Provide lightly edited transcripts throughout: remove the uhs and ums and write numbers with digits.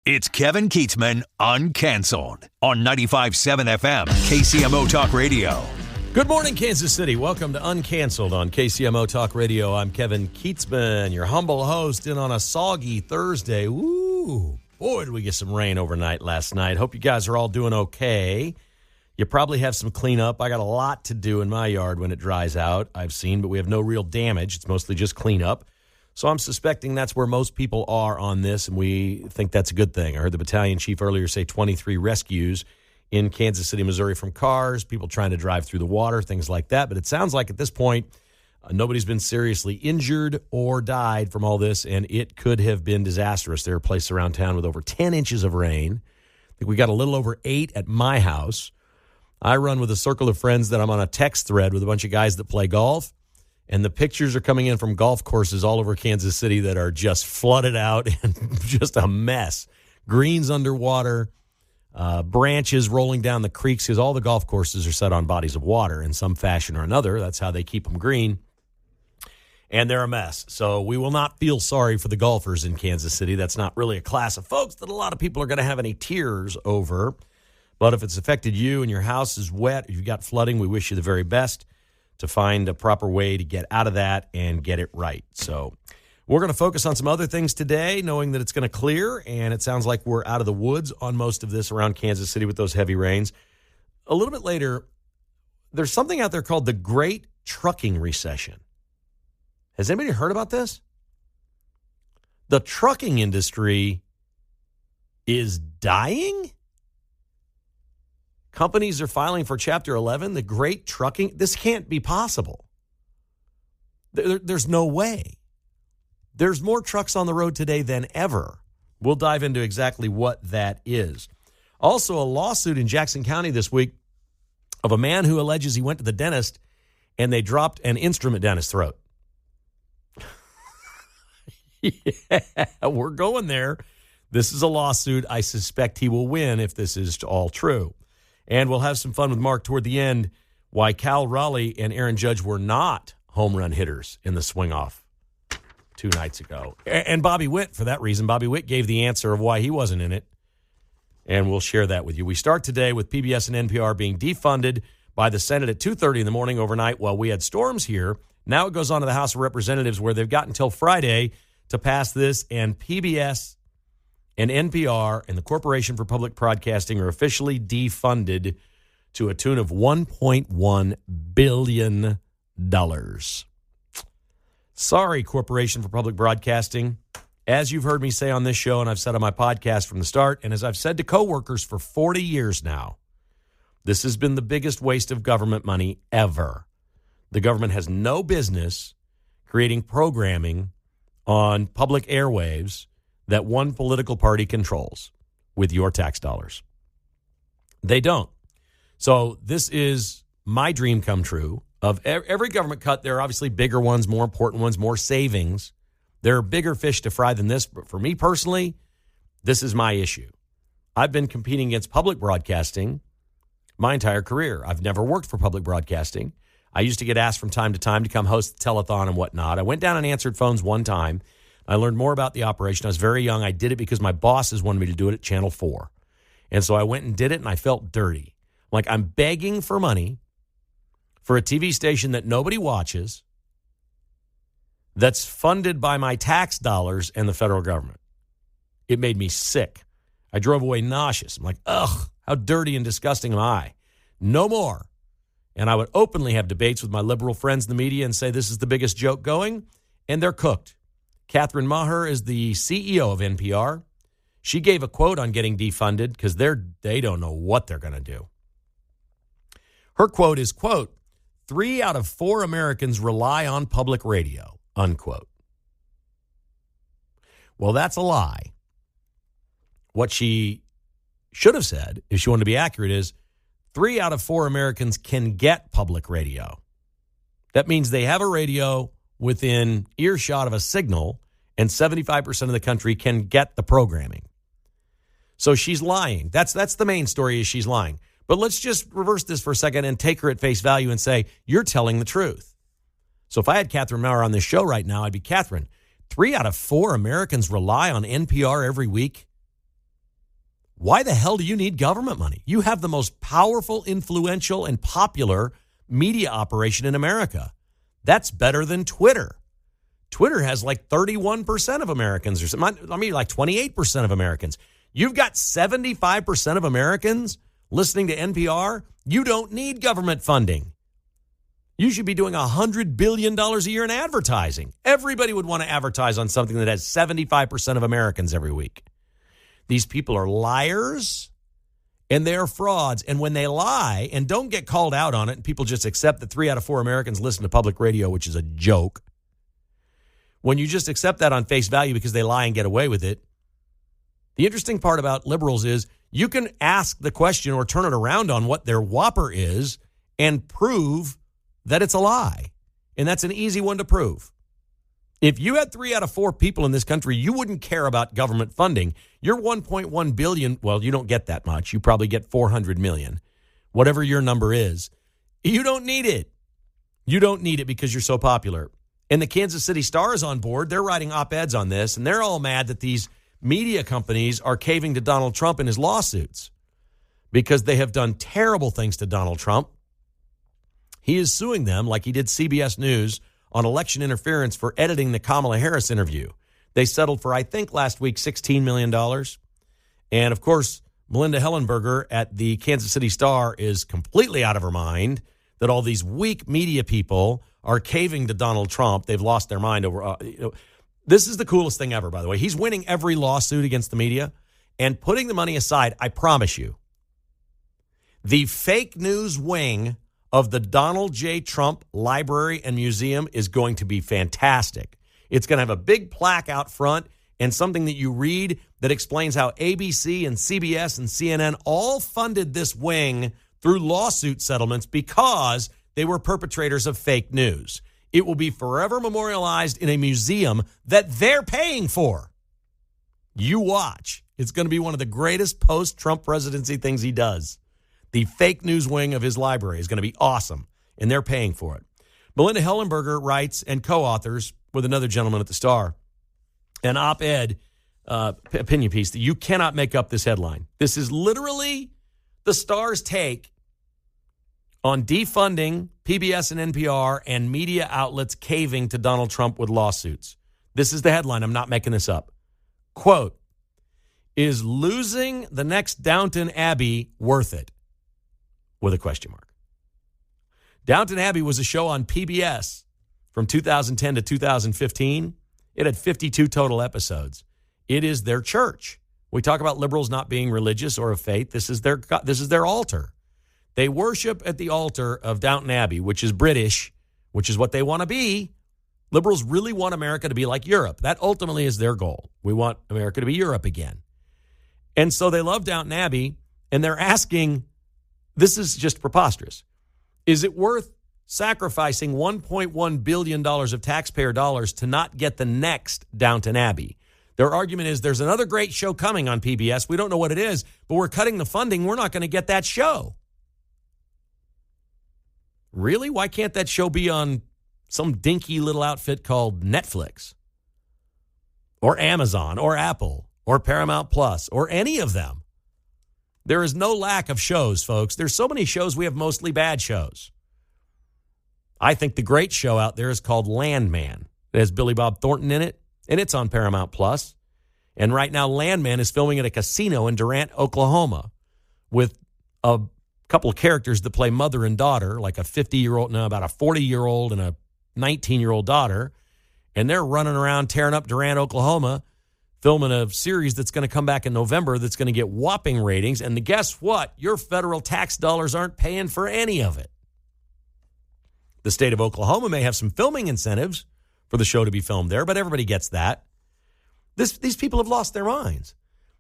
It's Kevin Keatsman Uncanceled on 95.7 FM, KCMO Talk Radio. Good morning, Kansas City. Welcome to Uncanceled on KCMO Talk Radio. I'm Kevin Keatsman, your humble host, in on a soggy Thursday. Woo! Boy, did we get some rain overnight last night. Hope you guys are all doing okay. You probably have some cleanup. I got a lot to do in my yard when it dries out, I've seen, but we have no real damage. It's mostly just cleanup. So I'm suspecting that's where most people are on this, and we think that's a good thing. I heard the battalion chief earlier say 23 rescues in Kansas City, Missouri from cars, people trying to drive through the water, things like that. But it sounds like at this point, nobody's been seriously injured or died from all this, and it could have been disastrous. There are places around town with over 10 inches of rain. I think we got a little over 8 at my house. I run with a circle of friends that I'm on a text thread with a bunch of guys that play golf. And the pictures are coming in from golf courses all over Kansas City that are just flooded out and just a mess. Greens underwater, branches rolling down the creeks, because all the golf courses are set on bodies of water in some fashion or another. That's how they keep them green. And they're a mess. So we will not feel sorry for the golfers in Kansas City. That's not really a class of folks that a lot of people are going to have any tears over. But if it's affected you and your house is wet, if you've got flooding, we wish you the very best to find a proper way to get out of that and get it right. So we're going to focus on some other things today, knowing that it's going to clear, and it sounds like we're out of the woods on most of this around Kansas City with those heavy rains. A little bit later, there's something out there called the Great Trucking Recession. Has anybody heard about this? The trucking industry is dying? Companies are filing for Chapter 11, the Great Trucking. This can't be possible. There's no way. There's more trucks on the road today than ever. We'll dive into exactly what that is. Also, a lawsuit in Jackson County this week of a man who alleges he went to the dentist and they dropped an instrument down his throat. Yeah, we're going there. This is a lawsuit. I suspect he will win if this is all true. And we'll have some fun with Mark toward the end, why Cal Raleigh and Aaron Judge were not home run hitters in the swing-off 2 nights ago. And Bobby Witt, for that reason. Bobby Witt gave the answer of why he wasn't in it, and we'll share that with you. We start today with PBS and NPR being defunded by the Senate at 2:30 in the morning overnight while we had storms here. Now it goes on to the House of Representatives, where they've got until Friday to pass this, and PBS and NPR and the Corporation for Public Broadcasting are officially defunded to a tune of $1.1 billion. Sorry, Corporation for Public Broadcasting. As you've heard me say on this show, and I've said on my podcast from the start, and as I've said to coworkers for 40 years now, this has been the biggest waste of government money ever. The government has no business creating programming on public airwaves that one political party controls with your tax dollars. They don't. So this is my dream come true. Of every government cut, there are obviously bigger ones, more important ones, more savings. There are bigger fish to fry than this. But for me personally, this is my issue. I've been competing against public broadcasting my entire career. I've never worked for public broadcasting. I used to get asked from time to time to come host the telethon and whatnot. I went down and answered phones one time. I learned more about the operation. I was very young. I did it because my bosses wanted me to do it at Channel 4. And so I went and did it, and I felt dirty. Like, I'm begging for money for a TV station that nobody watches, that's funded by my tax dollars and the federal government. It made me sick. I drove away nauseous. I'm like, ugh, how dirty and disgusting am I? No more. And I would openly have debates with my liberal friends in the media and say this is the biggest joke going, and they're cooked. Catherine Maher is the CEO of NPR. She gave a quote on getting defunded because they don't know what they're going to do. Her quote is, quote, 3 out of 4 Americans rely on public radio, unquote. Well, that's a lie. What she should have said, if she wanted to be accurate, is 3 out of 4 Americans can get public radio. That means they have a radio within earshot of a signal, and 75% of the country can get the programming. So she's lying. That's the main story, is she's lying. But let's just reverse this for a second and take her at face value and say, you're telling the truth. So if I had Catherine Maher on this show right now, I'd be, Catherine, 3 out of 4 Americans rely on NPR every week. Why the hell do you need government money? You have the most powerful, influential, and popular media operation in America. That's better than Twitter. Twitter has like 31% of Americans, or something. I mean, like 28% of Americans. You've got 75% of Americans listening to NPR. You don't need government funding. You should be doing $100 billion a year in advertising. Everybody would want to advertise on something that has 75% of Americans every week. These people are liars and they're frauds. And when they lie and don't get called out on it, and people just accept that 3 out of 4 Americans listen to public radio, which is a joke. When you just accept that on face value because they lie and get away with it, the interesting part about liberals is you can ask the question or turn it around on what their whopper is and prove that it's a lie. And that's an easy one to prove. If you had 3 out of 4 people in this country, you wouldn't care about government funding. Your $1.1 billion, well, you don't get that much. You probably get $400 million, whatever your number is. You don't need it. You don't need it because you're so popular. And the Kansas City Star is on board. They're writing op-eds on this, and they're all mad that these media companies are caving to Donald Trump in his lawsuits because they have done terrible things to Donald Trump. He is suing them like he did CBS News on election interference for editing the Kamala Harris interview. They settled for, I think, last week, $16 million. And, of course, Melinda Hellenberger at the Kansas City Star is completely out of her mind that all these weak media people are caving to Donald Trump. They've lost their mind over. This is the coolest thing ever, by the way. He's winning every lawsuit against the media. And putting the money aside, I promise you, the fake news wing of the Donald J. Trump Library and Museum is going to be fantastic. It's going to have a big plaque out front and something that you read that explains how ABC and CBS and CNN all funded this wing through lawsuit settlements because they were perpetrators of fake news. It will be forever memorialized in a museum that they're paying for. You watch. It's going to be one of the greatest post-Trump presidency things he does. The fake news wing of his library is going to be awesome, and they're paying for it. Melinda Hellenberger writes and co-authors with another gentleman at the Star an op-ed opinion piece that you cannot make up this headline. This is literally the Star's take on defunding PBS and NPR and media outlets caving to Donald Trump with lawsuits. This is the headline. I'm not making this up. Quote, is losing the next Downton Abbey worth it? With a question mark. Downton Abbey was a show on PBS from 2010 to 2015. It had 52 total episodes. It is their church. We talk about liberals not being religious or of faith. This is their altar. They worship at the altar of Downton Abbey, which is British, which is what they want to be. Liberals really want America to be like Europe. That ultimately is their goal. We want America to be Europe again. And so they love Downton Abbey, and they're asking, this is just preposterous. Is it worth sacrificing $1.1 billion of taxpayer dollars to not get the next Downton Abbey? Their argument is there's another great show coming on PBS. We don't know what it is, but we're cutting the funding. We're not going to get that show. Really? Why can't that show be on some dinky little outfit called Netflix or Amazon or Apple or Paramount Plus or any of them? There is no lack of shows, folks. There's so many shows, we have mostly bad shows. I think the great show out there is called Landman. It has Billy Bob Thornton in it, and it's on Paramount Plus. And right now, Landman is filming at a casino in Durant, Oklahoma, with a couple of characters that play mother and daughter, like a 50-year-old, about a 40-year-old and a 19-year-old daughter. And they're running around tearing up Durant, Oklahoma, filming a series that's going to come back in November that's going to get whopping ratings. And guess what? Your federal tax dollars aren't paying for any of it. The state of Oklahoma may have some filming incentives for the show to be filmed there, but everybody gets that. These people have lost their minds.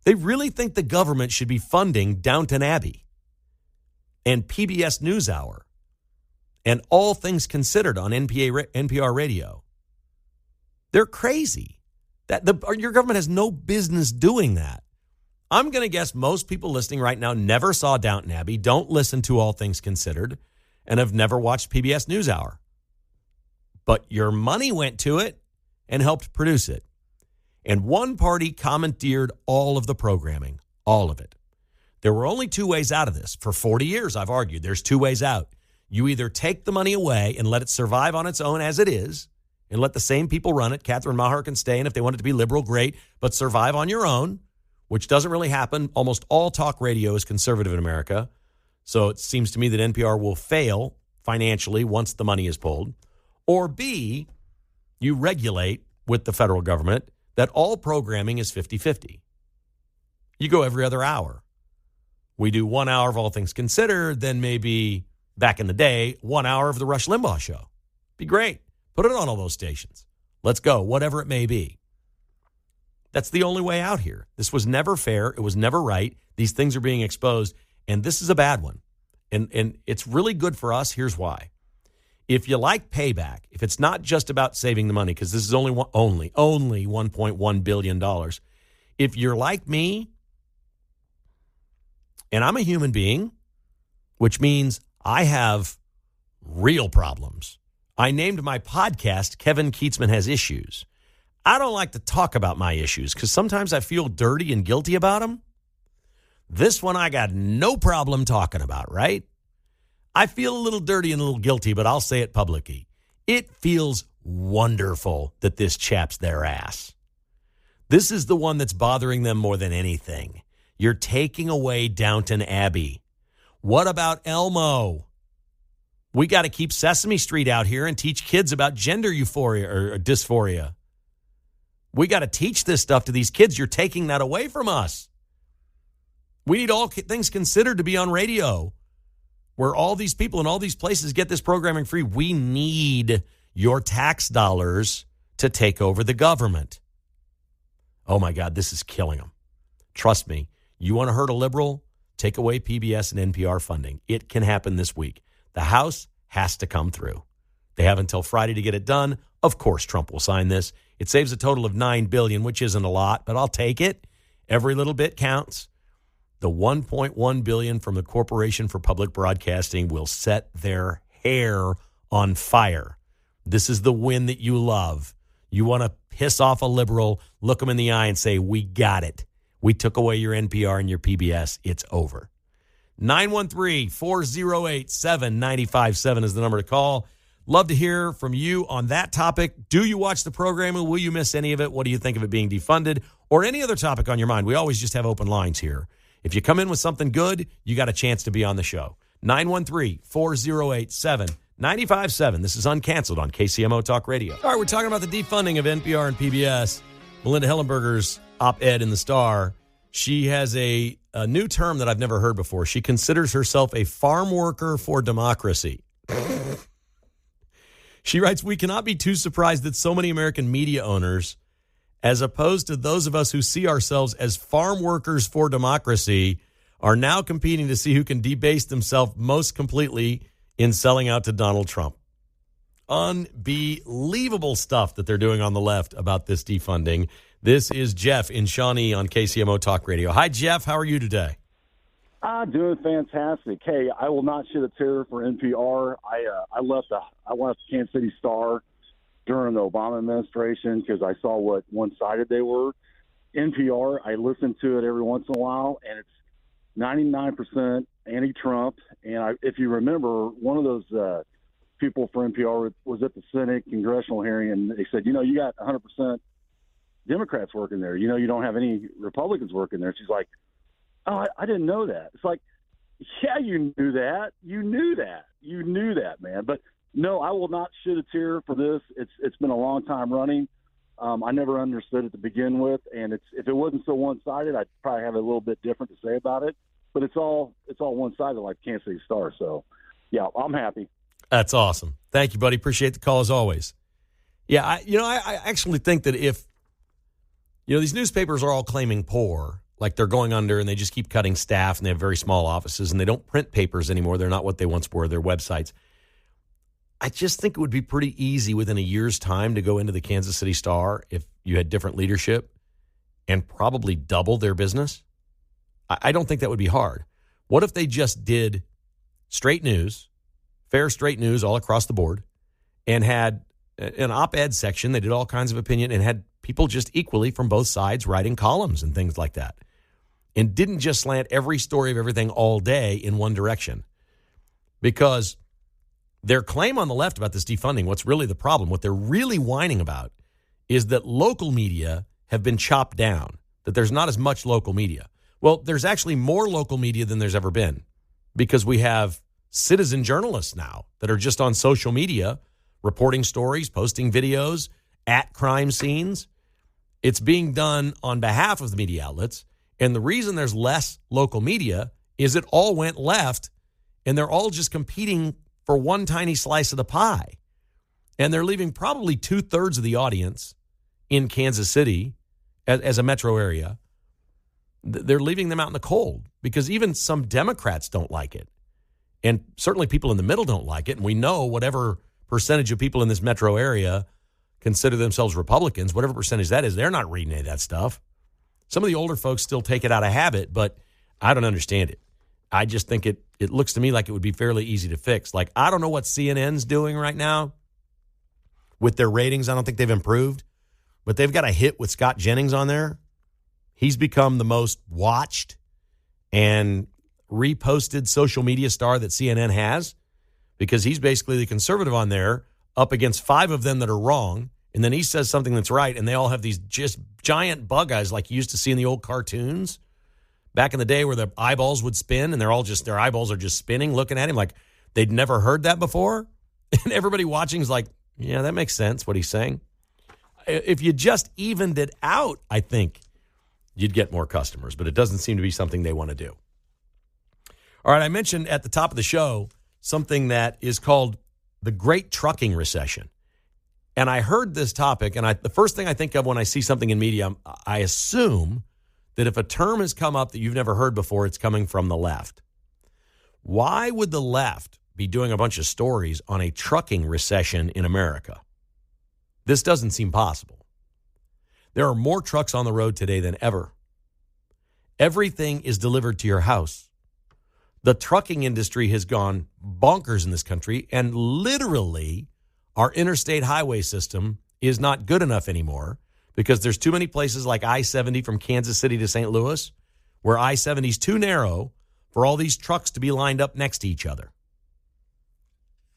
They really think the government should be funding Downton Abbey and PBS NewsHour and All Things Considered on NPR radio. They're crazy. Your government has no business doing that. I'm going to guess most people listening right now never saw Downton Abbey, don't listen to All Things Considered, and have never watched PBS NewsHour. But your money went to it and helped produce it. And one party commandeered all of the programming, all of it. There were only two ways out of this. For 40 years, I've argued there's two ways out. You either take the money away and let it survive on its own as it is and let the same people run it. Catherine Maher can stay, and if they want it to be liberal, great, but survive on your own, which doesn't really happen. Almost all talk radio is conservative in America. So it seems to me that NPR will fail financially once the money is pulled. Or B, you regulate with the federal government that all programming is 50-50. You go every other hour. We do 1 hour of All Things Considered, then maybe back in the day, 1 hour of the Rush Limbaugh show. Be great. Put it on all those stations. Let's go, whatever it may be. That's the only way out here. This was never fair. It was never right. These things are being exposed, and this is a bad one. And it's really good for us. Here's why. If you like payback, if it's not just about saving the money, because this is only $1.1 billion. If you're like me, and I'm a human being, which means I have real problems. I named my podcast, Kevin Keatsman Has Issues. I don't like to talk about my issues because sometimes I feel dirty and guilty about them. This one I got no problem talking about, right? I feel a little dirty and a little guilty, but I'll say it publicly. It feels wonderful that this chaps their ass. This is the one that's bothering them more than anything. You're taking away Downton Abbey. What about Elmo? We got to keep Sesame Street out here and teach kids about gender euphoria or dysphoria. We got to teach this stuff to these kids. You're taking that away from us. We need All Things Considered to be on radio, where all these people in all these places get this programming free. We need your tax dollars to take over the government. Oh, my God, this is killing them. Trust me. You want to hurt a liberal? Take away PBS and NPR funding. It can happen this week. The House has to come through. They have until Friday to get it done. Of course, Trump will sign this. It saves a total of $9 billion, which isn't a lot, but I'll take it. Every little bit counts. The $1.1 billion from the Corporation for Public Broadcasting will set their hair on fire. This is the win that you love. You want to piss off a liberal, look them in the eye and say, we got it. We took away your NPR and your PBS. It's over. 913-408-7957 is the number to call. Love to hear from you on that topic. Do you watch the programming? Will you miss any of it? What do you think of it being defunded? Or any other topic on your mind? We always just have open lines here. If you come in with something good, you got a chance to be on the show. 913-408-7957. This is Uncanceled on KCMO Talk Radio. All right, we're talking about the defunding of NPR and PBS. Melinda Hellenberger's op-ed in the Star. She has a new term that I've never heard before. She considers herself a farm worker for democracy. She writes, we cannot be too surprised that so many American media owners, as opposed to those of us who see ourselves as farm workers for democracy, are now competing to see who can debase themselves most completely in selling out to Donald Trump. Unbelievable stuff that they're doing on the left about this defunding. This is Jeff in Shawnee on KCMO Talk Radio. Hi, Jeff. How are you today? Doing fantastic. Hey, I will not shed a tear for NPR. I left the Kansas City Star during the Obama administration because I saw what one-sided they were. NPR, I listen to it every once in a while, and it's 99% anti-Trump. And if you remember, one of those people for NPR was at the Senate congressional hearing, and they said, you got 100% Democrats working there. You don't have any Republicans working there. She's like, oh, I didn't know that. It's like, yeah, you knew that. You knew that, man. But no, I will not shed a tear for this. It's been a long time running. I never understood it to begin with, and if it wasn't so one-sided, I'd probably have a little bit different to say about it. But it's all one-sided, like Kansas City Star. So, yeah, I'm happy. That's awesome. Thank you, buddy. Appreciate the call as always. Yeah, I actually think that if these newspapers are all claiming poor. Like they're going under and they just keep cutting staff and they have very small offices and they don't print papers anymore. They're not what they once were, their websites. I just think it would be pretty easy within a year's time to go into the Kansas City Star if you had different leadership and probably double their business. I don't think that would be hard. What if they just did straight news, fair straight news all across the board and had an op-ed section? They did all kinds of opinion and had people just equally from both sides writing columns and things like that. and didn't just slant every story of everything all day in one direction. Because their claim on the left about this defunding, what's really the problem, what they're really whining about is that local media have been chopped down, that there's not as much local media. Well, there's actually more local media than there's ever been because we have citizen journalists now that are just on social media reporting stories, posting videos at crime scenes. It's being done on behalf of the media outlets. And the reason there's less local media is it all went left, and they're all just competing for one tiny slice of the pie. And they're leaving probably 2/3 of the audience in Kansas City as a metro area. They're leaving them out in the cold because even some Democrats don't like it. And certainly people in the middle don't like it. And we know whatever percentage of people in this metro area consider themselves Republicans, whatever percentage that is, they're not reading any of that stuff. Some of the older folks still take it out of habit, but I don't understand it. I just think it looks to me like it would be fairly easy to fix. Like, I don't know what CNN's doing right now with their ratings. I don't think they've improved, but they've got a hit with Scott Jennings on there. He's become the most watched and reposted social media star that CNN has because he's basically the conservative on there up against 5 of them that are wrong. And then he says something that's right, and they all have these just giant bug eyes like you used to see in the old cartoons back in the day where the eyeballs would spin and their eyeballs are just spinning, looking at him like they'd never heard that before. And everybody watching is like, yeah, that makes sense, what he's saying. If you just evened it out, I think you'd get more customers, but it doesn't seem to be something they want to do. All right, I mentioned at the top of the show something that is called the Great Trucking Recession. And I heard this topic, and the first thing I think of when I see something in media, I assume that if a term has come up that you've never heard before, it's coming from the left. Why would the left be doing a bunch of stories on a trucking recession in America? This doesn't seem possible. There are more trucks on the road today than ever. Everything is delivered to your house. The trucking industry has gone bonkers in this country, and literally our interstate highway system is not good enough anymore because there's too many places like I-70 from Kansas City to St. Louis where I-70 is too narrow for all these trucks to be lined up next to each other.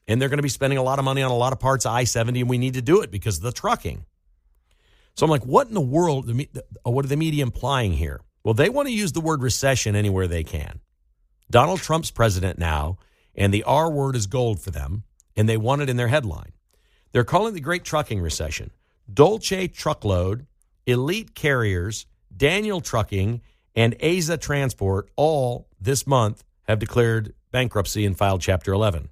And they're going to be spending a lot of money on a lot of parts of I-70, and we need to do it because of the trucking. So I'm like, what in the world, what are the media implying here? Well, they want to use the word recession anywhere they can. Donald Trump's president now, and the R word is gold for them, and they want it in their headline. They're calling it the Great Trucking Recession. Dolce Truckload, Elite Carriers, Daniel Trucking, and Aza Transport all this month have declared bankruptcy and filed Chapter 11.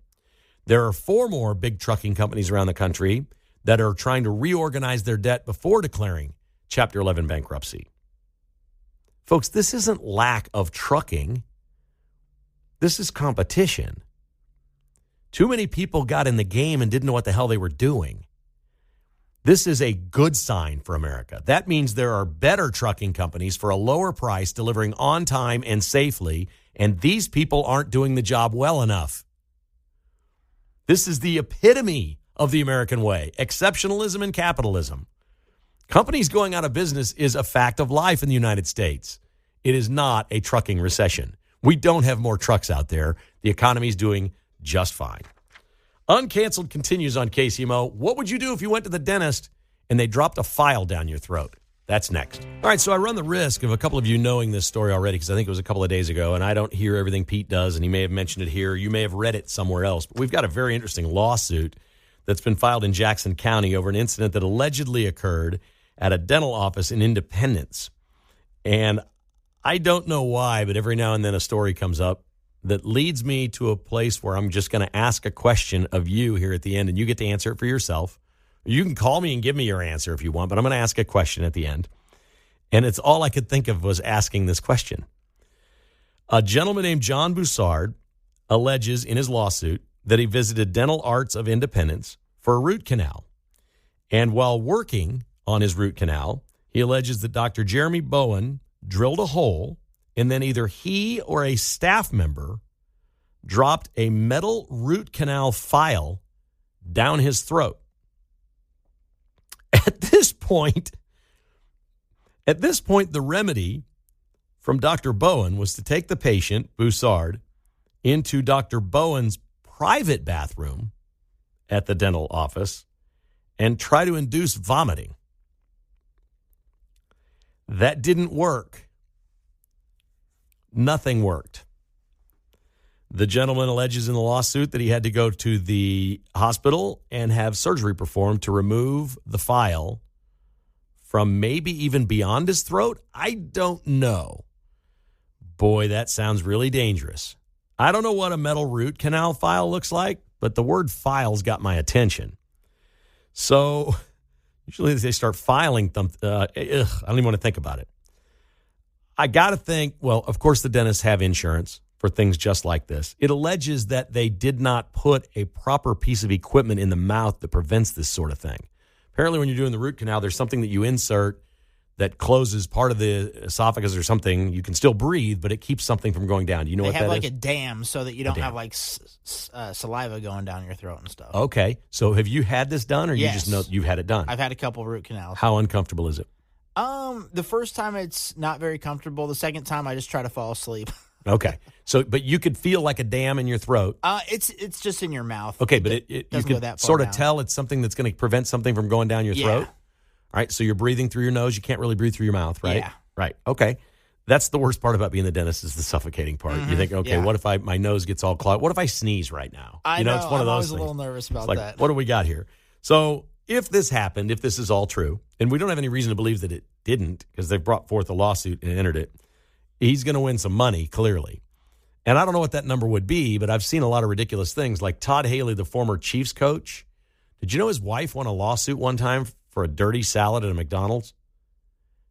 There are 4 more big trucking companies around the country that are trying to reorganize their debt before declaring Chapter 11 bankruptcy. Folks, this isn't lack of trucking. This is competition. Too many people got in the game and didn't know what the hell they were doing. This is a good sign for America. That means there are better trucking companies for a lower price delivering on time and safely, and these people aren't doing the job well enough. This is the epitome of the American way, exceptionalism and capitalism. Companies going out of business is a fact of life in the United States. It is not a trucking recession. We don't have more trucks out there. The economy is doing just fine. Uncanceled continues on KCMO. What would you do if you went to the dentist and they dropped a file down your throat? That's next. All right, so I run the risk of a couple of you knowing this story already because I think it was a couple of days ago, and I don't hear everything Pete does, and he may have mentioned it here. You may have read it somewhere else. But we've got a very interesting lawsuit that's been filed in Jackson County over an incident that allegedly occurred at a dental office in Independence. And I don't know why, but every now and then a story comes up that leads me to a place where I'm just going to ask a question of you here at the end, and you get to answer it for yourself. You can call me and give me your answer if you want, but I'm going to ask a question at the end. And it's all I could think of was asking this question. A gentleman named John Boussard alleges in his lawsuit that he visited Dental Arts of Independence for a root canal. And while working on his root canal, he alleges that Dr. Jeremy Bowen drilled a hole, and then either he or a staff member dropped a metal root canal file down his throat. At this point, the remedy from Dr. Bowen was to take the patient, Broussard, into Dr. Bowen's private bathroom at the dental office and try to induce vomiting. That didn't work. Nothing worked. The gentleman alleges in the lawsuit that he had to go to the hospital and have surgery performed to remove the file from maybe even beyond his throat. I don't know. Boy, that sounds really dangerous. I don't know what a metal root canal file looks like, but the word file's got my attention. So usually they start filing them. I don't even want to think about it. I got to think, well, of course the dentists have insurance for things just like this. It alleges that they did not put a proper piece of equipment in the mouth that prevents this sort of thing. Apparently when you're doing the root canal, there's something that you insert that closes part of the esophagus or something. You can still breathe, but it keeps something from going down. Do you know what that is? They have like a dam so that you don't have like saliva going down your throat and stuff. Okay. So have you had this done or you just know you've had it done? I've had a couple root canals. How uncomfortable is it? The first time it's not very comfortable. The second time I just try to fall asleep. Okay. So, but you could feel like a dam in your throat. It's just in your mouth. Okay, but you doesn't go could that far sort of down. tell it's something that's going to prevent something from going down your throat. All right, so you're breathing through your nose. You can't really breathe through your mouth, right? Yeah. Right. Okay. That's the worst part about being the dentist is the suffocating part. You think, okay, what if my nose gets all clogged? What if I sneeze right now? I know. It's one of those I'm always things. a little nervous about It's that. What do we got here? So if this happened, if this is all true, and we don't have any reason to believe that it didn't because they've brought forth a lawsuit and entered it, he's going to win some money, clearly. And I don't know what that number would be, but I've seen a lot of ridiculous things. Like Todd Haley, the former Chiefs coach. Did you know his wife won a lawsuit one time for a dirty salad at a McDonald's?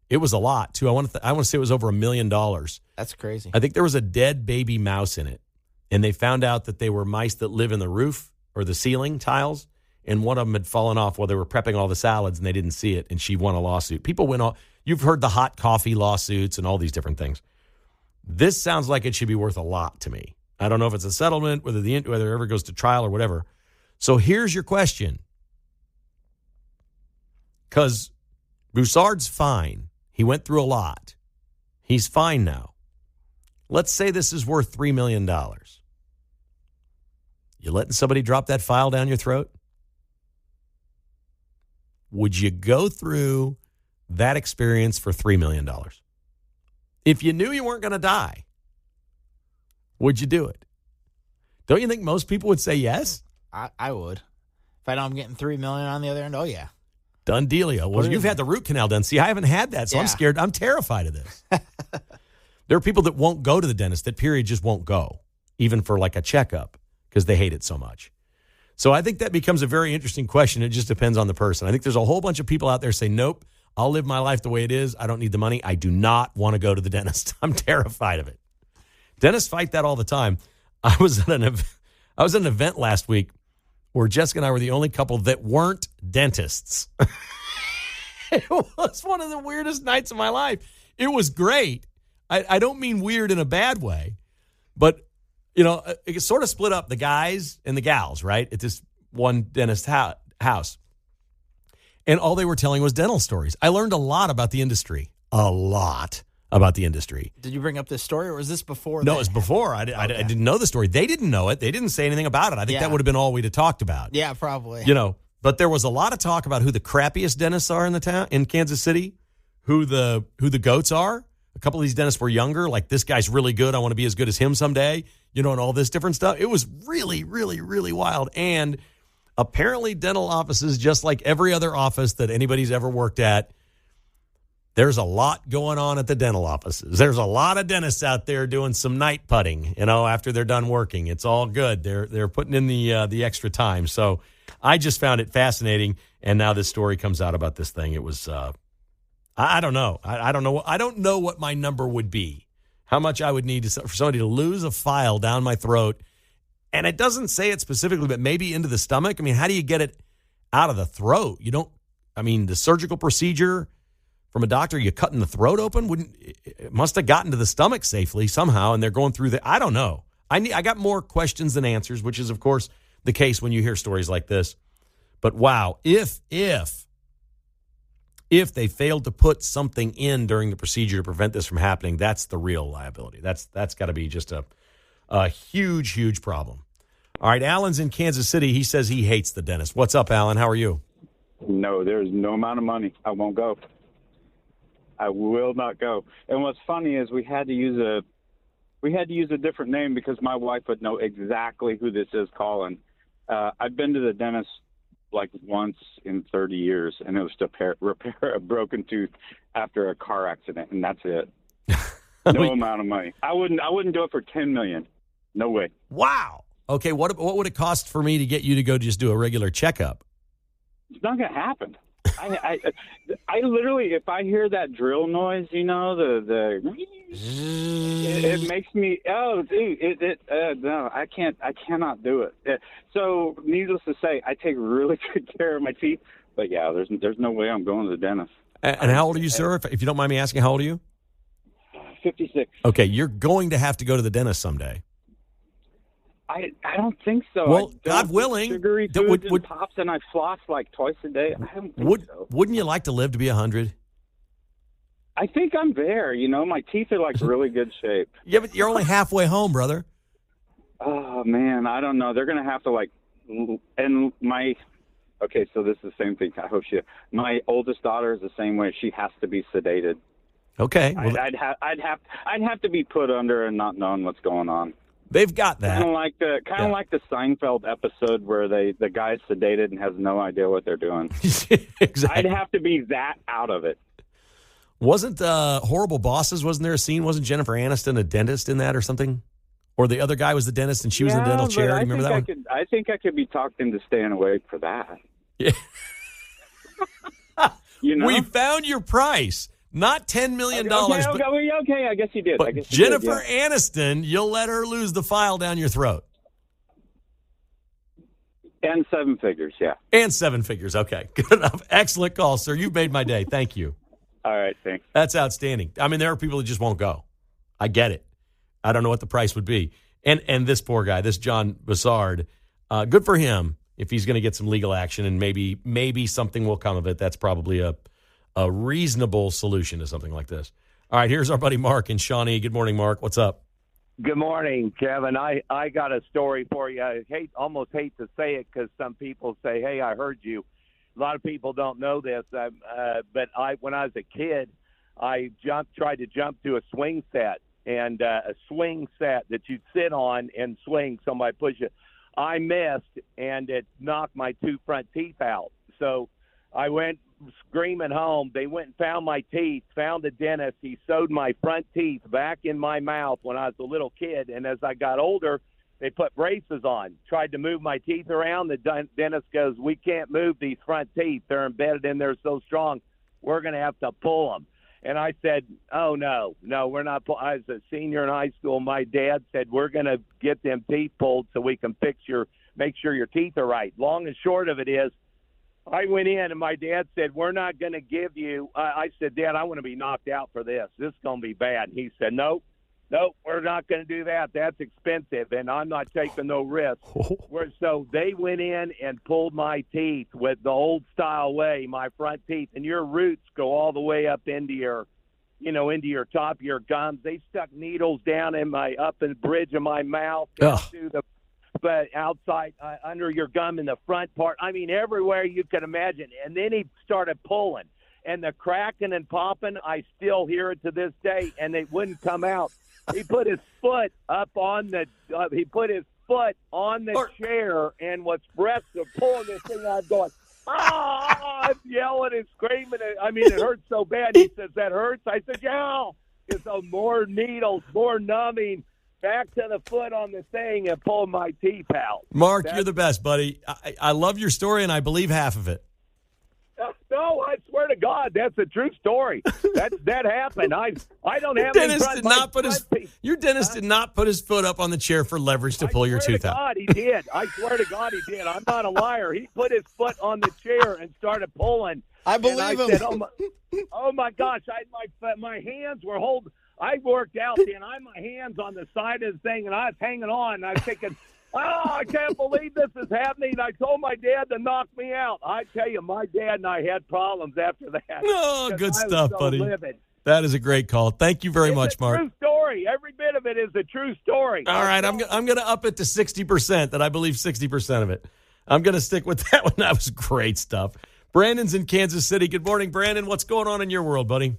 It was a lot, too. I want to say it was over $1 million. That's crazy. I think there was a dead baby mouse in it. And they found out that they were mice that live in the roof or the ceiling tiles. And one of them had fallen off while they were prepping all the salads and they didn't see it. And she won a lawsuit. People went all, you've heard the hot coffee lawsuits and all these different things. This sounds like it should be worth a lot to me. I don't know if it's a settlement, whether it ever goes to trial or whatever. So here's your question. Because Broussard's fine. He went through a lot. He's fine now. Let's say this is worth $3 million. You letting somebody drop that file down your throat? Would you go through that experience for $3 million? If you knew you weren't going to die, would you do it? Don't you think most people would say yes? I would. If I know I'm getting $3 million on the other end, oh yeah. Done dealio. Well, you've had the root canal done. See, I haven't had that, so I'm Yeah. scared. I'm terrified of this. There are people that won't go to the dentist, that period just won't go, even for like a checkup, because they hate it so much. So I think that becomes a very interesting question. It just depends on the person. I think there's a whole bunch of people out there saying, nope, I'll live my life the way it is. I don't need the money. I do not want to go to the dentist. I'm terrified of it. Dentists fight that all the time. I was at an event last week where Jessica and I were the only couple that weren't dentists. It was one of the weirdest nights of my life. It was great. I don't mean weird in a bad way, but, you know, it sort of split up the guys and the gals, right, at this one dentist house. And all they were telling was dental stories. I learned a lot about the industry. A lot about the industry. Did you bring up this story, or was this before? No, it was before. I didn't know the story. They didn't know it. They didn't say anything about it. I think that would have been all we'd have talked about. Yeah, probably. You know, but there was a lot of talk about who the crappiest dentists are in the town, in Kansas City, who the goats are. A couple of these dentists were younger, like this guy's really good. I want to be as good as him someday, you know, and all this different stuff. It was really, really, really wild. And apparently dental offices, just like every other office that anybody's ever worked at, there's a lot going on at the dental offices. There's a lot of dentists out there doing some night putting, you know, after they're done working. It's all good. They're putting in the extra time. So I just found it fascinating. And now this story comes out about this thing. It was, I don't know. I don't know. I don't know what my number would be, how much I would need for somebody to lose a file down my throat. And it doesn't say it specifically, but maybe into the stomach. I mean, how do you get it out of the throat? The surgical procedure from a doctor, you cutting the throat open, it must have gotten to the stomach safely somehow, and they're going through I don't know. I got more questions than answers, which is, of course, the case when you hear stories like this. But wow, if If they failed to put something in during the procedure to prevent this from happening, that's the real liability. That's got to be just a huge, huge problem. All right, Alan's in Kansas City. He says he hates the dentist. What's up, Alan? How are you? No, there's no amount of money. I won't go. I will not go. And what's funny is we had to use a different name because my wife would know exactly who this is calling. I've been to the dentist like once in 30 years, and it was to repair a broken tooth after a car accident, and that's it. No amount of money. I wouldn't do it for $10 million. No way. Wow. Okay, what would it cost for me to get you to go just do a regular checkup? It's not going to happen. I literally, if I hear that drill noise, you know, it makes me, no, I cannot do it. So needless to say, I take really good care of my teeth, but yeah, there's no way I'm going to the dentist. And how old are you, sir? If you don't mind me asking, how old are you? 56. Okay, you're going to have to go to the dentist someday. I don't think so. Well, God willing, sugary foods and pops, and I floss like twice a day. I don't think so. Wouldn't you like to live to be 100? I think I'm there. You know, my teeth are like really good shape. Yeah, but you're only halfway home, brother. Oh man, I don't know. They're gonna have to Okay, so this is the same thing. I hope my oldest daughter is the same way. She has to be sedated. Okay, well, I'd have to be put under and not knowing what's going on. They've got that. Kind of like the Seinfeld episode where the guy's sedated and has no idea what they're doing. Exactly. I'd have to be that out of it. Wasn't Horrible Bosses? Wasn't there a scene? Wasn't Jennifer Aniston a dentist in that or something? Or the other guy was the dentist and she was in the dental chair. You remember that one? I think I could be talked into staying away for that. Yeah. You know? We found your price. Not $10 million. Okay, I guess you did. But Jennifer Aniston, you'll let her lose the file down your throat. And 7 figures, yeah. And 7 figures, okay. Good enough. Excellent call, sir. You've made my day. Thank you. All right, thanks. That's outstanding. I mean, there are people that just won't go. I get it. I don't know what the price would be. And this poor guy, this John Bassard, good for him if he's going to get some legal action and maybe something will come of it. That's probably a reasonable solution to something like this. All right, here's our buddy Mark in Shawnee. Good morning, Mark. What's up? Good morning, Kevin. I got a story for you. I almost hate to say it because some people say, hey, I heard you. A lot of people don't know this, but when I was a kid, I tried to jump to a swing set, and a swing set that you'd sit on and swing, somebody push it. I missed, and it knocked my 2 front teeth out. So I went screaming home. They went and found my teeth, found the dentist. He sewed my front teeth back in my mouth when I was a little kid. And as I got older, they put braces on, tried to move my teeth around. The dentist goes, we can't move these front teeth. They're embedded in there so strong. We're going to have to pull them. And I said, oh, no, we're not. I was a senior in high school. My dad said, we're going to get them teeth pulled so we can make sure your teeth are right. Long and short of it is, I went in, and my dad said, we're not going to give you I said, Dad, I want to be knocked out for this. This is going to be bad. And he said, nope, we're not going to do that. That's expensive, and I'm not taking no risk. So they went in and pulled my teeth with the old-style way, my front teeth, and your roots go all the way up into your top of your gums. They stuck needles down up in the bridge of my mouth, but outside, under your gum in the front part. I mean, everywhere you can imagine. And then he started pulling. And the cracking and popping, I still hear it to this day, and it wouldn't come out. He put his foot up on the chair and was pulling this thing out, going, I'm yelling and screaming. I mean, it hurts so bad. He says, that hurts? I said, yeah. So more needles, more numbing. Back to the foot on the thing and pull my teeth out. Mark, you're the best, buddy. I love your story, and I believe half of it. No, I swear to God, that's a true story. That happened. I don't have your dentist did not put his foot up on the chair for leverage to pull your tooth out. God, he did. I swear to God, he did. I'm not a liar. He put his foot on the chair and started pulling. I believe him. Said, oh my gosh! My hands were holding. I worked out, and I had my hands on the side of the thing, and I was hanging on. And I was thinking, I can't believe this is happening. I told my dad to knock me out. I tell you, my dad and I had problems after that. Oh, good I was stuff, so buddy. livid. That is a great call. Thank you very much, Mark. True story. Every bit of it is a true story. All right, I'm going to up it to 60%, that I believe 60% of it. I'm going to stick with that one. That was great stuff. Brandon's in Kansas City. Good morning, Brandon. What's going on in your world, buddy?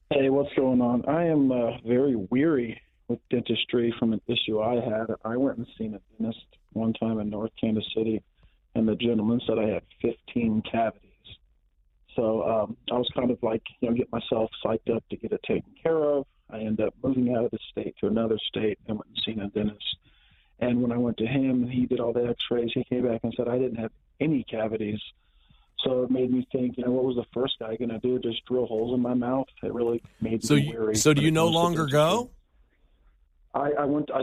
Hey, what's going on? I am very weary with dentistry from an issue I had. I went and seen a dentist one time in North Kansas City, and the gentleman said I had 15 cavities. So I was kind of like, get myself psyched up to get it taken care of. I ended up moving out of the state to another state and went and seen a dentist. And when I went to him and he did all the x-rays, he came back and said I didn't have any cavities. So it made me think, what was the first guy going to do? Just drill holes in my mouth? It really made me weary. So do you no longer go? I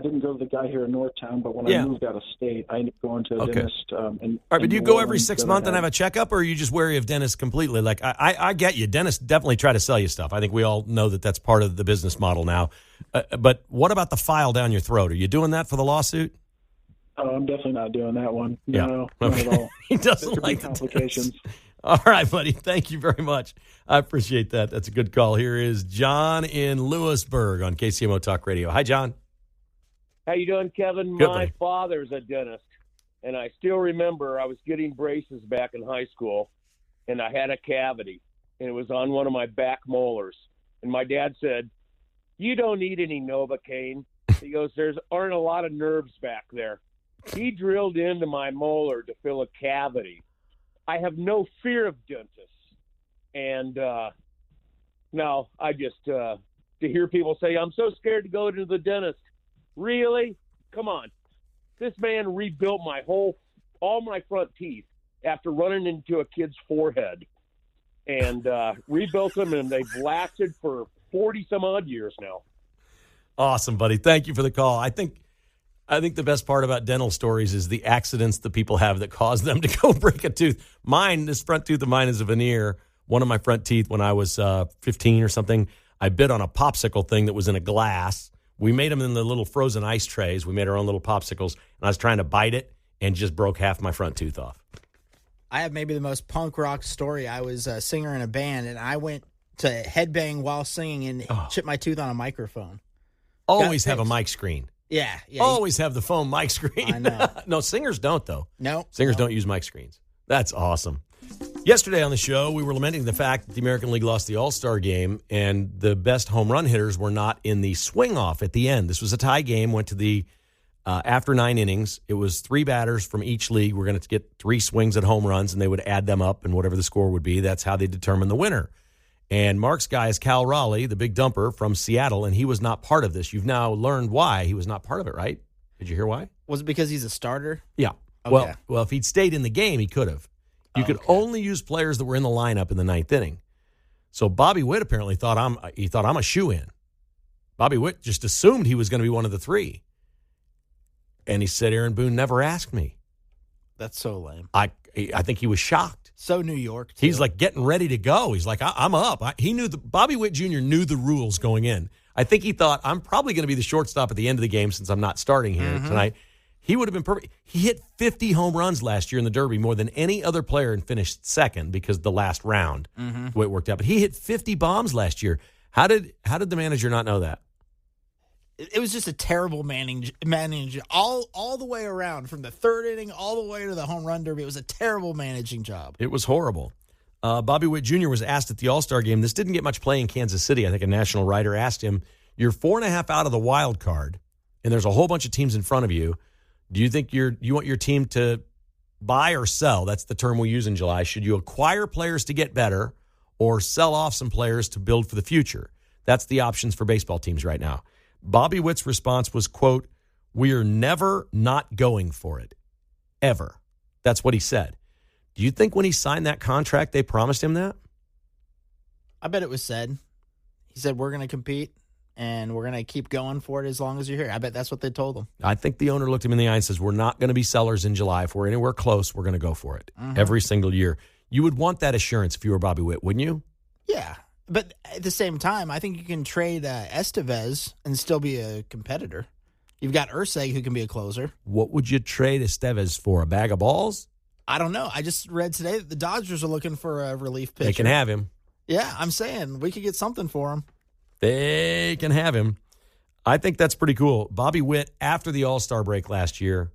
didn't go to the guy here in Northtown, but when I moved out of state, I ended up going to a dentist. All right, but do you go every 6 months and have a checkup, or are you just wary of dentists completely? Like, I get you. Dentists definitely try to sell you stuff. I think we all know that that's part of the business model now. But what about the file down your throat? Are you doing that for the lawsuit? Oh, I'm definitely not doing that one. No, not at all. He doesn't like complications. All right, buddy. Thank you very much. I appreciate that. That's a good call. Here is John in Lewisburg on KCMO Talk Radio. Hi, John. How you doing, Kevin? Good, My buddy. father's a dentist, and I still remember I was getting braces back in high school, and I had a cavity, and it was on one of my back molars. And my dad said, "You don't need any Novocaine." He goes, aren't a lot of nerves back there. He drilled into my molar to fill a cavity. I have no fear of dentists. And now I just, to hear people say, I'm so scared to go to the dentist. Really? Come on. This man rebuilt all my front teeth after running into a kid's forehead. And rebuilt them, and they've lasted for 40-some-odd years now. Awesome, buddy. Thank you for the call. I think the best part about dental stories is the accidents that people have that cause them to go break a tooth. This front tooth of mine is a veneer. One of my front teeth, when I was 15 or something, I bit on a popsicle thing that was in a glass. We made them in the little frozen ice trays. We made our own little popsicles, and I was trying to bite it and just broke half my front tooth off. I have maybe the most punk rock story. I was a singer in a band, and I went to headbang while singing and chipped my tooth on a microphone. Always have a mic screen. Yeah. Always have the phone mic screen. I know. No, singers don't, though. No. Singers don't use mic screens. That's awesome. Yesterday on the show, we were lamenting the fact that the American League lost the All-Star game, and the best home run hitters were not in the swing-off at the end. This was a tie game, went to the after 9 innings. It was 3 batters from each league. We're going to get 3 swings at home runs, and they would add them up, and whatever the score would be, that's how they determine the winner. And Mark's guy is Cal Raleigh, the big dumper from Seattle, and he was not part of this. You've now learned why he was not part of it, right? Did you hear why? Was it because he's a starter? Yeah. Okay. Well, if he'd stayed in the game, he could have. You could only use players that were in the lineup in the 9th inning. So Bobby Witt apparently thought I'm a shoo-in. Bobby Witt just assumed he was going to be one of the 3. And he said, Aaron Boone never asked me. That's so lame. I think he was shocked. So New York, too. He's like getting ready to go. He's like, I'm up. He knew Bobby Witt Jr. knew the rules going in. I think he thought, I'm probably going to be the shortstop at the end of the game since I'm not starting here tonight. He would have been perfect. He hit 50 home runs last year in the Derby, more than any other player, and finished second because the last round, the way it worked out. But he hit 50 bombs last year. How did the manager not know that? It was just a terrible managing all the way around, from the 3rd inning all the way to the home run derby. It was a terrible managing job. It was horrible. Bobby Witt Jr. was asked at the All-Star game. This didn't get much play in Kansas City. I think a national writer asked him, you're 4.5 out of the wild card, and there's a whole bunch of teams in front of you. Do you think you want your team to buy or sell? That's the term we use in July. Should you acquire players to get better or sell off some players to build for the future? That's the options for baseball teams right now. Bobby Witt's response was, quote, we're never not going for it. Ever. That's what he said. Do you think when he signed that contract, they promised him that? I bet it was said. He said, we're going to compete, and we're going to keep going for it as long as you're here. I bet that's what they told him. I think the owner looked him in the eye and says, we're not going to be sellers in July. If we're anywhere close, we're going to go for it every single year. You would want that assurance if you were Bobby Witt, wouldn't you? Yeah. But at the same time, I think you can trade Estevez and still be a competitor. You've got Urseg, who can be a closer. What would you trade Estevez for? A bag of balls? I don't know. I just read today that the Dodgers are looking for a relief pitcher. They can have him. Yeah, I'm saying we could get something for him. They can have him. I think that's pretty cool. Bobby Witt, after the All-Star break last year,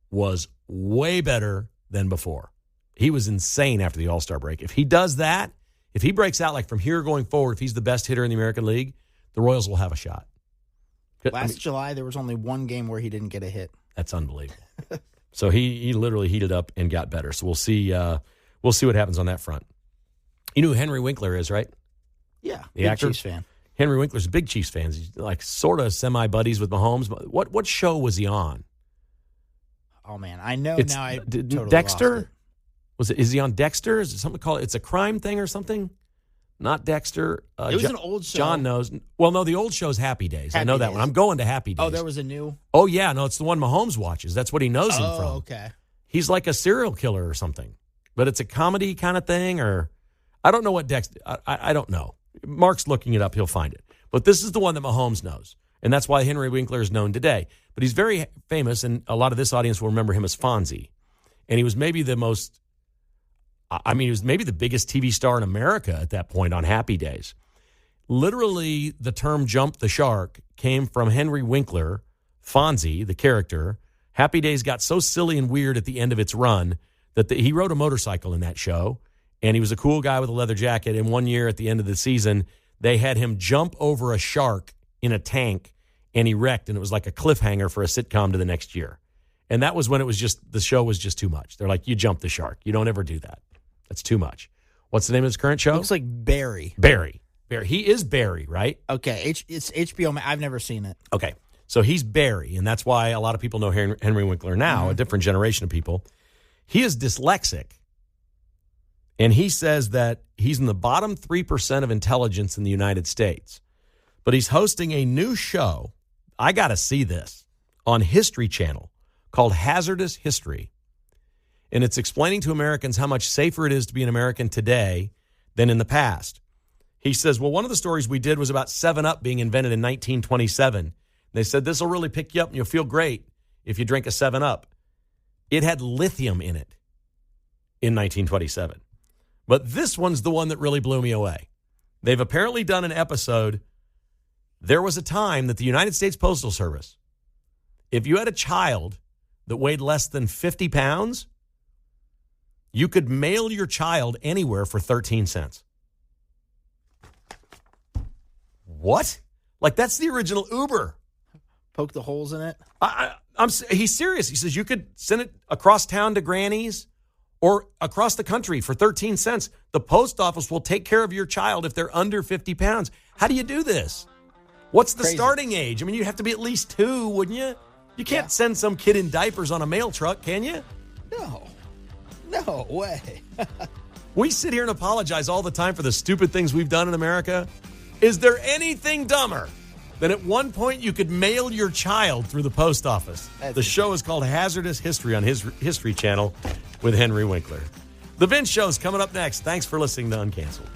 was way better than before. He was insane after the All-Star break. If he does that, if he breaks out like from here going forward, if he's the best hitter in the American League, the Royals will have a shot. Last July, there was only one game where he didn't get a hit. That's unbelievable. So he literally heated up and got better. So we'll see what happens on that front. You know who Henry Winkler is, right? Yeah, the big actor? Chiefs fan. Henry Winkler's a big Chiefs fan. He's like sort of semi-buddies with Mahomes. What show was he on? Oh, man. I know now. I totally Dexter? Lost it. Is he on Dexter? Is it something called? It's a crime thing or something? Not Dexter. It was an old show. John knows. Well, no, the old show's Happy Days. I Happy know that Days. one. I'm going to Happy Days. Oh, there was a new? Oh, yeah. No, it's the one Mahomes watches. That's what he knows him from. Oh, okay. He's like a serial killer or something. But it's a comedy kind of thing, or I don't know what Dexter. I don't know. Mark's looking it up. He'll find it. But this is the one that Mahomes knows. And that's why Henry Winkler is known today. But he's very famous, and a lot of this audience will remember him as Fonzie. And he was maybe he was maybe the biggest TV star in America at that point on Happy Days. Literally, the term jump the shark came from Henry Winkler, Fonzie, the character. Happy Days got so silly and weird at the end of its run that he rode a motorcycle in that show, and he was a cool guy with a leather jacket. And one year at the end of the season, they had him jump over a shark in a tank, and he wrecked, and it was like a cliffhanger for a sitcom to the next year. And that was when the show was just too much. They're like, you jump the shark. You don't ever do that. That's too much. What's the name of his current show? Looks like Barry. Barry. He is Barry, right? Okay. It's HBO. I've never seen it. Okay. So he's Barry, and that's why a lot of people know Henry Winkler now, a different generation of people. He is dyslexic, and he says that he's in the bottom 3% of intelligence in the United States. But he's hosting a new show, I got to see this, on History Channel called Hazardous History. And it's explaining to Americans how much safer it is to be an American today than in the past. He says, well, one of the stories we did was about 7-Up being invented in 1927. They said, this will really pick you up and you'll feel great if you drink a 7-Up. It had lithium in it in 1927. But this one's the one that really blew me away. They've apparently done an episode. There was a time that the United States Postal Service, if you had a child that weighed less than 50 pounds, you could mail your child anywhere for 13 cents. What? Like, that's the original Uber. Poke the holes in it? He's serious. He says you could send it across town to Granny's or across the country for 13 cents. The post office will take care of your child if they're under 50 pounds. How do you do this? What's the starting age? I mean, you'd have to be at least 2, wouldn't you? You can't send some kid in diapers on a mail truck, can you? No way. We sit here and apologize all the time for the stupid things we've done in America. Is there anything dumber than at one point you could mail your child through the post office? The show is called Hazardous History on his History Channel with Henry Winkler. The Vince Show's coming up next. Thanks for listening to Uncanceled.